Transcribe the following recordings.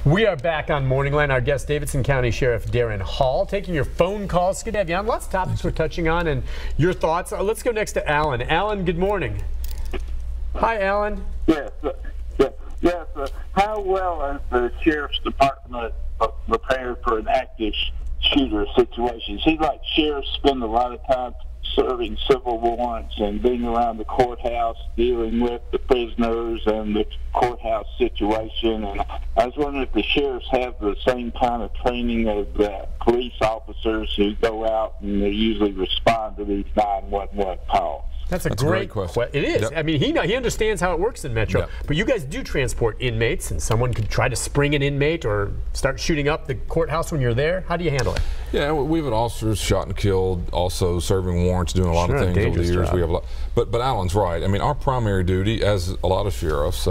We are back on Morning Line. Our guest, Davidson County Sheriff Daron Hall, taking your phone calls. Good to have you on. Lots of topics we're touching on and your thoughts. Let's go next to Alan. Alan, good morning. Hi, Alan. Yes. How well is the Sheriff's Department prepared for an active shooter situation? Seems like sheriffs spend a lot of time serving civil warrants and being around the courthouse, dealing with the prisoners and the courthouse situation. And I was wondering if the sheriffs have the same kind of training as the police officers who go out and they usually respond to these 911 calls. That's a great question. It is. Yep. I mean, he understands how it works in Metro. Yep. But you guys do transport inmates, and someone could try to spring an inmate or start shooting up the courthouse when you're there. How do you handle it? Yeah, we've had officers shot and killed, also serving warrants, doing a lot of things over the years. Job. We have a lot. But Alan's right. I mean, our primary duty, as a lot of sheriffs,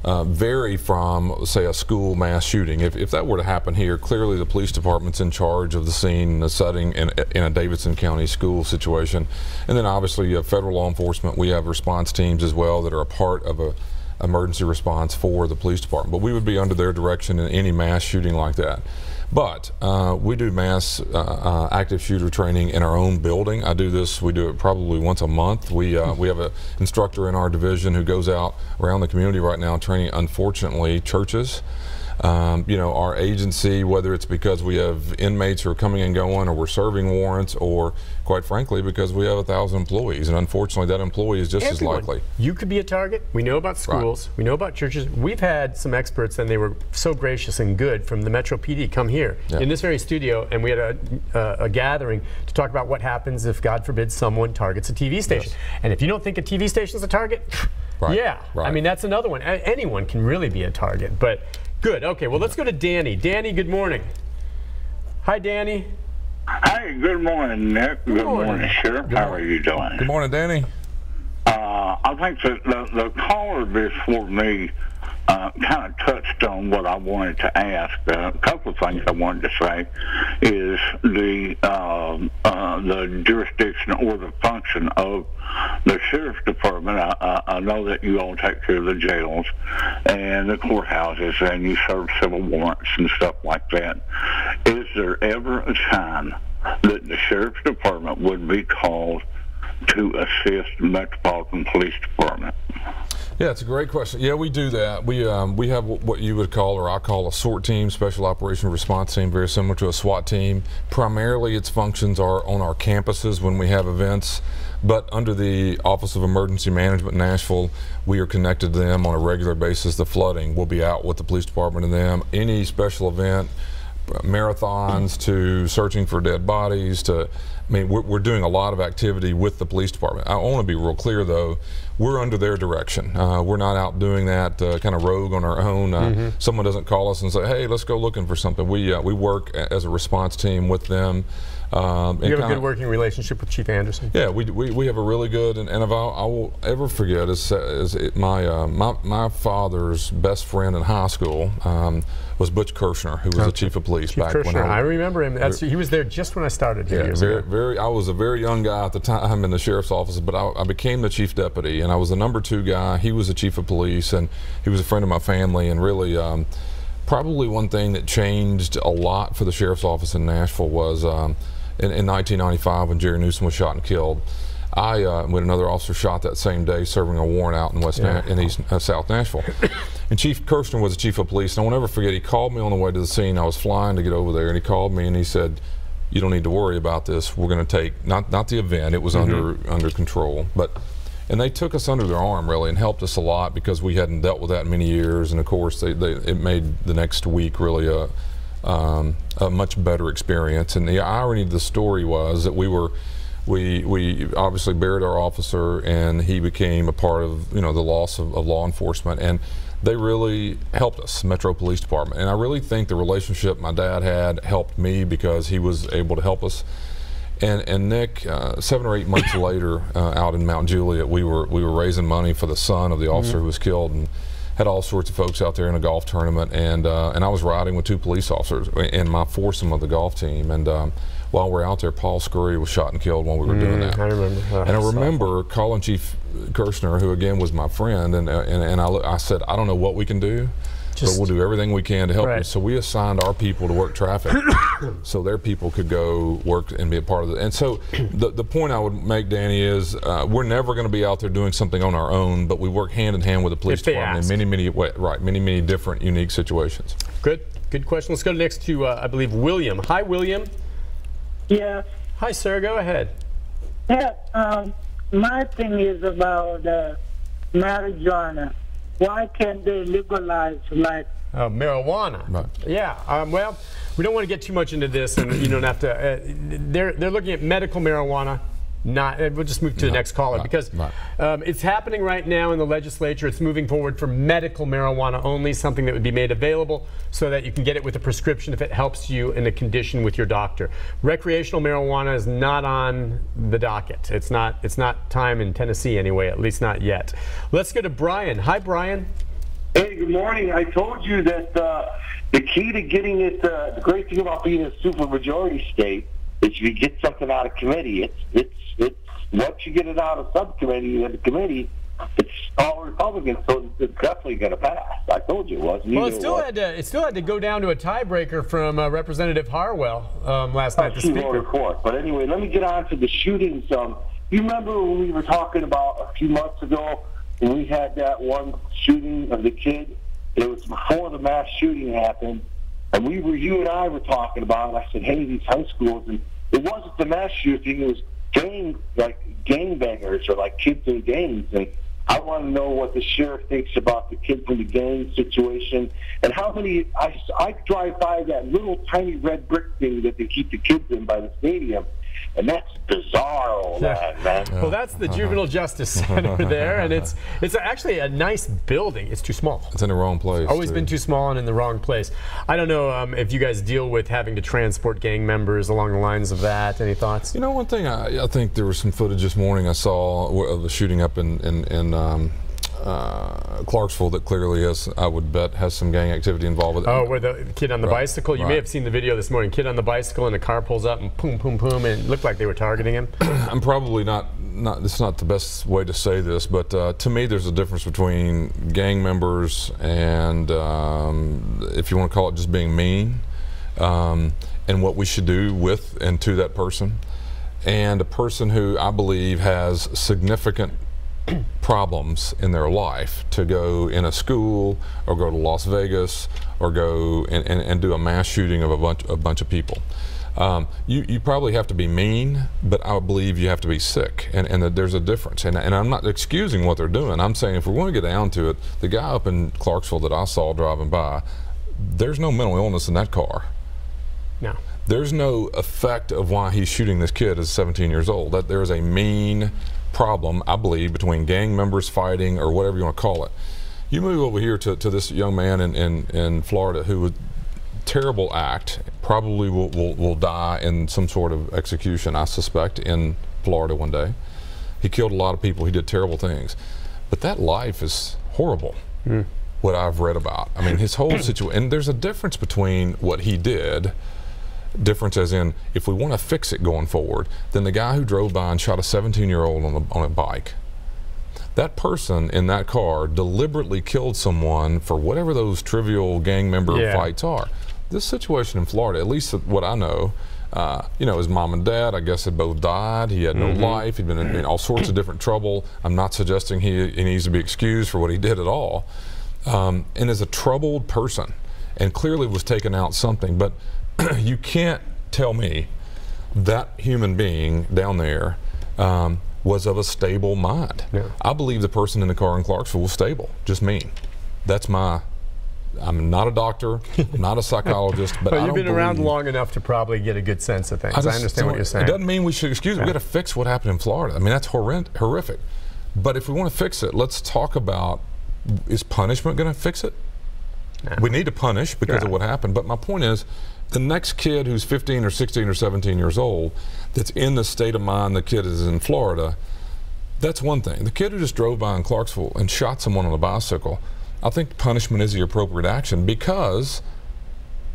vary from, say, a school mass shooting. If that were to happen here, clearly the police department's in charge of the scene, the setting in a Davidson County school situation. And then obviously you have federal law enforcement. We have response teams as well that are a part of a emergency response for the police department. But we would be under their direction in any mass shooting like that. But we do mass active shooter training in our own building. We do it probably once a month. We have an instructor in our division who goes out around the community right now training, unfortunately, churches. You know, our agency, whether it's because we have inmates who are coming and going, or we're serving warrants, or quite frankly because we have 1,000 employees, and unfortunately that employee is just as likely. You could be a target. We know about schools. Right. We know about churches. We've had some experts, and they were so gracious and good, from the Metro PD come here in this very studio, and we had a gathering to talk about what happens if, God forbid, someone targets a TV station. Yes. And if you don't think a TV station is a target, I mean, that's another one. Anyone can really be a target. But good. Okay, well, let's go to Danny. Danny, good morning. Hi, Danny. Hi, good morning, Nick. Good morning, Sheriff. How are you doing? Good morning, Danny. I think that the caller before me kind of touched on what I wanted to ask. A couple of things I wanted to say is the jurisdiction or the function of the Sheriff's Department. I know that you all take care of the jails and the courthouses, and you serve civil warrants and stuff like that. Is there ever a time that the Sheriff's Department would be called to assist the Metropolitan Police Department? Yeah, it's a great question. Yeah, we do that. We have what you would call, or I call, a SORT team, Special Operations Response Team, very similar to a SWAT team. Primarily its functions are on our campuses when we have events, but under the Office of Emergency Management in Nashville, we are connected to them on a regular basis. The flooding, we'll be out with the police department and them. Any special event, marathons to searching for dead bodies to, I mean, we're doing a lot of activity with the police department. I want to be real clear though, we're under their direction. We're not out doing that kind of rogue on our own. Someone doesn't call us and say, hey, let's go looking for something. We work as a response team with them. You have a good working relationship with Chief Anderson? Yeah, we have a really good, and if I will ever forget, my father's best friend in high school was Butch Kirshner, who was the chief of police back when I remember him. He was there just when I started here. Yeah, I was a very young guy at the time in the sheriff's office, but I became the chief deputy, and I was the #2 guy. He was the chief of police, and he was a friend of my family, and really probably one thing that changed a lot for the sheriff's office in Nashville was in 1995 when Jerry Newsom was shot and killed. When another officer shot that same day serving a warrant out in South Nashville. And Chief Kirshner was the chief of police, and I won't ever forget, he called me on the way to the scene. I was flying to get over there, and he called me and he said, you don't need to worry about this. We're going to take, not the event, it was under control, and they took us under their arm really and helped us a lot because we hadn't dealt with that in many years, and of course it made the next week really a much better experience. And the irony of the story was that we obviously buried our officer, and he became a part of the loss of law enforcement, and they really helped us, Metro Police Department. And I really think the relationship my dad had helped me because he was able to help us. And Nick, 7 or 8 months later, out in Mount Juliet, we were raising money for the son of the officer who was killed, and had all sorts of folks out there in a golf tournament, and I was riding with 2 police officers in my foursome of the golf team, and while we're out there, Paul Scurry was shot and killed when we were doing that. I remember. And I remember calling Chief Kirshner, who again was my friend, and I said, I don't know what we can do, but we'll do everything we can to help you. So we assigned our people to work traffic so their people could go work and be a part of it. And so the point I would make, Danny, is we're never going to be out there doing something on our own, but we work hand in hand with the police department in many different unique situations. Good question. Let's go next to, I believe, William. Hi, William. Yeah. Hi, sir. Go ahead. Yeah. My thing is about marijuana. Why can't they legalize marijuana? Right. Yeah. Well, we don't want to get too much into this, and you don't have to. They're looking at medical marijuana. We'll just move to the next caller because it's happening right now in the legislature. It's moving forward for medical marijuana only, something that would be made available so that you can get it with a prescription if it helps you in a condition with your doctor. Recreational marijuana is not on the docket. It's not time in Tennessee anyway, at least not yet. Let's go to Brian. Hi, Brian. Hey, good morning. I told you that the key to getting it, the great thing about being a supermajority state is you get something out of committee. It's once you get it out of subcommittee and the committee, it's all Republicans, so it's definitely going to pass. I told you it was. Well, it still had to go down to a tiebreaker from Representative Harwell last night. The Speaker voted for it. But anyway, let me get on to the shootings. You remember when we were talking about a few months ago when we had that one shooting of the kid? It was before the mass shooting happened, and you and I were talking about it. I said, hey, these high schools, and it wasn't the mass shooting, it was gangbangers or like kids in gangs. And I want to know what the sheriff thinks about the kids in the gang situation and how many. I drive by that little tiny red brick thing that they keep the kids in by the stadium, and that's bizarre, old man. Well, that's the Juvenile Justice Center there, and it's actually a nice building. It's too small. It's in the wrong place. Always been too small and in the wrong place. I don't know if you guys deal with having to transport gang members along the lines of that. Any thoughts? You know, one thing, I think there was some footage this morning I saw of the shooting up in Clarksville that clearly I would bet has some gang activity involved with it. Oh, where the kid on the bicycle? You may have seen the video this morning. Kid on the bicycle and a car pulls up and boom, boom, boom, and it looked like they were targeting him. I'm probably not, it's not the best way to say this, but to me there's a difference between gang members and, if you want to call it just being mean, and what we should do with and to that person, and a person who I believe has significant problems in their life to go in a school or go to Las Vegas or go and do a mass shooting of a bunch of people. You probably have to be mean, but I believe you have to be sick, and that there's a difference. And I'm not excusing what they're doing. I'm saying if we want to get down to it, the guy up in Clarksville that I saw driving by, there's no mental illness in that car. No. There's no effect of why he's shooting this kid as 17 years old. That there's a mean problem, I believe, between gang members fighting or whatever you want to call it. You move over here to this young man in Florida who was terrible act, probably will die in some sort of execution, I suspect, in Florida one day. He killed a lot of people, he did terrible things. But that life is horrible, what I've read about. I mean, his whole situation, and there's a difference between what he did, difference as in, if we want to fix it going forward, then the guy who drove by and shot a 17-year-old on a bike. That person in that car deliberately killed someone for whatever those trivial gang member fights are. This situation in Florida, at least what I know, you know, his mom and dad, I guess, had both died. He had no life. He'd been in all sorts of different trouble. I'm not suggesting he needs to be excused for what he did at all. And is a troubled person and clearly was taking out something. But you can't tell me that human being down there was of a stable mind. Yeah. I believe the person in the car in Clarksville was stable, just mean. That's my, I'm not a doctor, not a psychologist, but you've been around long enough to probably get a good sense of things. I understand what you're saying. It doesn't mean we should excuse it. We've got to fix what happened in Florida. I mean, that's horrific. But if we want to fix it, let's talk about, is punishment going to fix it? No. We need to punish because of what happened. But my point is, the next kid who's 15 or 16 or 17 years old that's in the state of mind the kid is in Florida, that's one thing. The kid who just drove by in Clarksville and shot someone on a bicycle, I think punishment is the appropriate action, because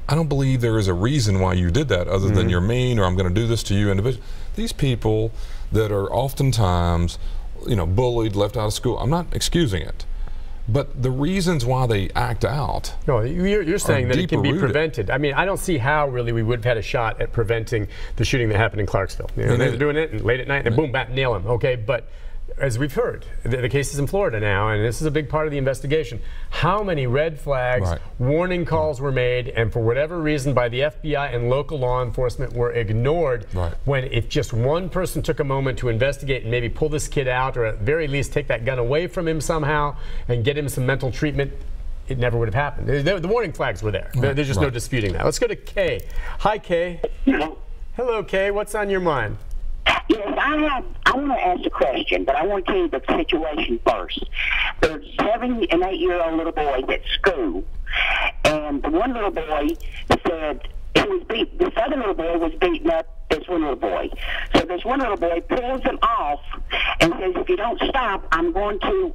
I don't believe there is a reason why you did that other than you're mean or I'm going to do this to you individually. These people that are oftentimes, you know, bullied, left out of school, I'm not excusing it, But the reasons why they act out. No, you're saying that it can be rooted. prevented. I mean, I don't see how really we would have had a shot at preventing the shooting that happened in Clarksville. You know, they're doing it and late at night and boom, bam, nail him. Okay, but as we've heard, the case is in Florida now, and this is a big part of the investigation. How many red flags, warning calls were made, and for whatever reason by the FBI and local law enforcement were ignored when if just one person took a moment to investigate and maybe pull this kid out, or at the very least take that gun away from him somehow and get him some mental treatment, it never would have happened. The warning flags were there. There's just no disputing that. Let's go to Kay. Hi, Kay. Hello, Kay. What's on your mind? Yes, I want to ask a question, but I want to tell you the situation first. There's 7 and 8 year old little boys at school, and the one little boy said he was beat. This other little boy was beating up this one little boy. So this one little boy pulls him off and says, "If you don't stop, I'm going to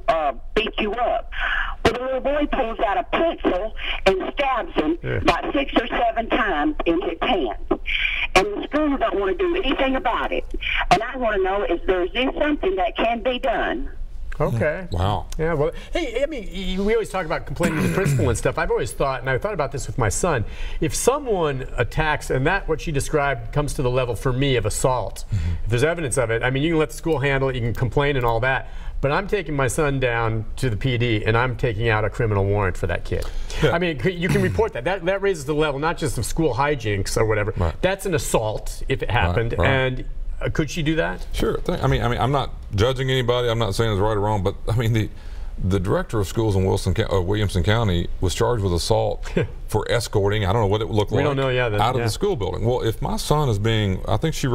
beat you up." Well, the little boy pulls out a pencil and stabs him about 6 or 7 times in his hand. And the school don't want to do anything about it. And I want to know if there's something that can be done. Okay. Wow. Yeah, well, hey, I mean, we always talk about complaining to the principal and stuff. I've always thought, and I thought about this with my son, if someone attacks, and that, what she described, comes to the level, for me, of assault, if there's evidence of it, I mean, you can let the school handle it, you can complain and all that, but I'm taking my son down to the PD, and I'm taking out a criminal warrant for that kid. I mean, you can report that. That raises the level, not just of school hijinks or whatever. That's an assault, if it happened, and could she do that? Sure. I mean, I'm not judging anybody. I'm not saying it's right or wrong, but I mean, the director of schools in Williamson County was charged with assault for escorting. I don't know what it would look like. We don't know. Out of the school building. Well, if my son is being, I think I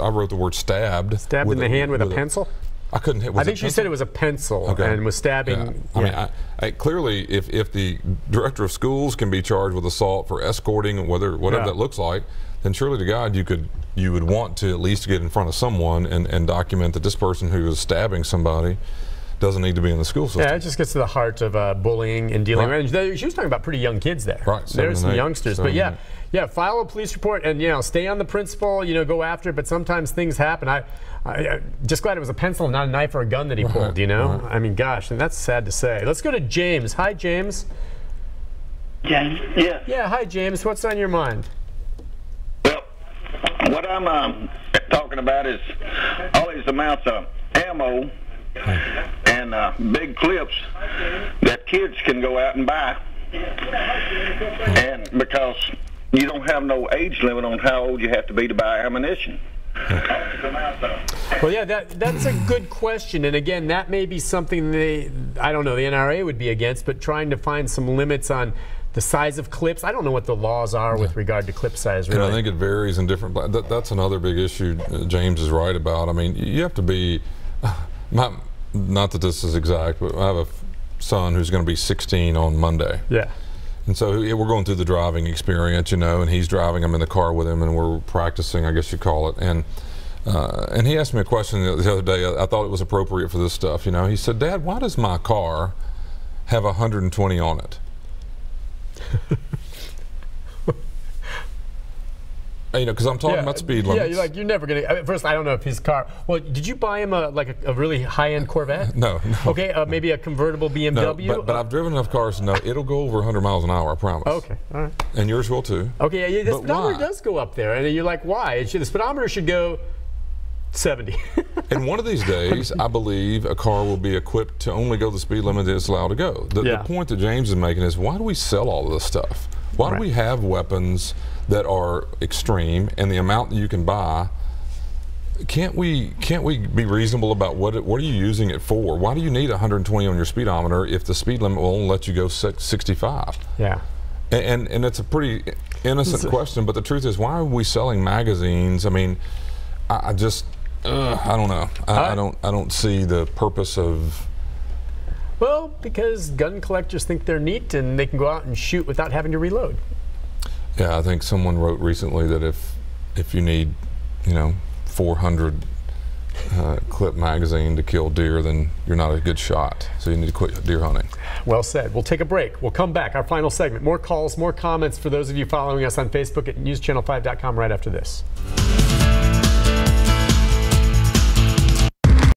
wrote the word stabbed. Stabbed in the hand with a pencil. I couldn't hit. I think she said it was a pencil and was stabbing. I mean, clearly, if the director of schools can be charged with assault for escorting, whatever that looks like, then surely to God you would want to at least get in front of someone and document that this person who is stabbing somebody doesn't need to be in the school system. Yeah, it just gets to the heart of bullying and dealing with. She was talking about pretty young kids there. There's some youngsters, but yeah, file a police report and stay on the principal. Go after it. But sometimes things happen. I just glad it was a pencil, not a knife or a gun that he pulled. I mean, gosh, and that's sad to say. Let's go to James. Hi, James. James. Yeah. Yeah. Hi, James. What's on your mind? Well, what I'm talking about is all these amounts of ammo and big clips that kids can go out and buy, and because you don't have no age limit on how old you have to be to buy ammunition. Well, yeah, that's a good question, and again, that may be something I don't know, the NRA would be against, but trying to find some limits on the size of clips. I don't know what the laws are with regard to clip size, really. I think it varies in different. That's another big issue James is right about. I mean, you have to be. Not that this is exact, but I have a son who's going to be 16 on Monday. Yeah. And so we're going through the driving experience, and he's driving. I'm in the car with him, and we're practicing, I guess you call it. And he asked me a question the other day. I thought it was appropriate for this stuff. He said, "Dad, why does my car have 120 on it?" Because I'm talking about speed limits. Yeah, you're never gonna. At first, I don't know if his car. Well, did you buy him a really high-end Corvette? No. Okay, maybe a convertible BMW. No, but I've driven enough cars to know it'll go over 100 miles an hour. I promise. Okay, all right. And yours will too. Okay, yeah, the speedometer does go up there, and you're like, why? The speedometer should go 70. And one of these days, I believe a car will be equipped to only go the speed limit that it's allowed to go. The point that James is making is, why do we sell all of this stuff? Why do we have weapons that are extreme, and the amount that you can buy? Can't we be reasonable about what are you using it for? Why do you need 120 on your speedometer if the speed limit will only let you go 65? Yeah. And it's a pretty innocent question, but the truth is, why are we selling magazines? I mean, I just I don't know. I don't see the purpose of. Well, because gun collectors think they're neat and they can go out and shoot without having to reload. Yeah, I think someone wrote recently that if you need, 400 clip magazine to kill deer, then you're not a good shot. So you need to quit deer hunting. Well said. We'll take a break. We'll come back. Our final segment. More calls, more comments for those of you following us on Facebook at newschannel5.com right after this.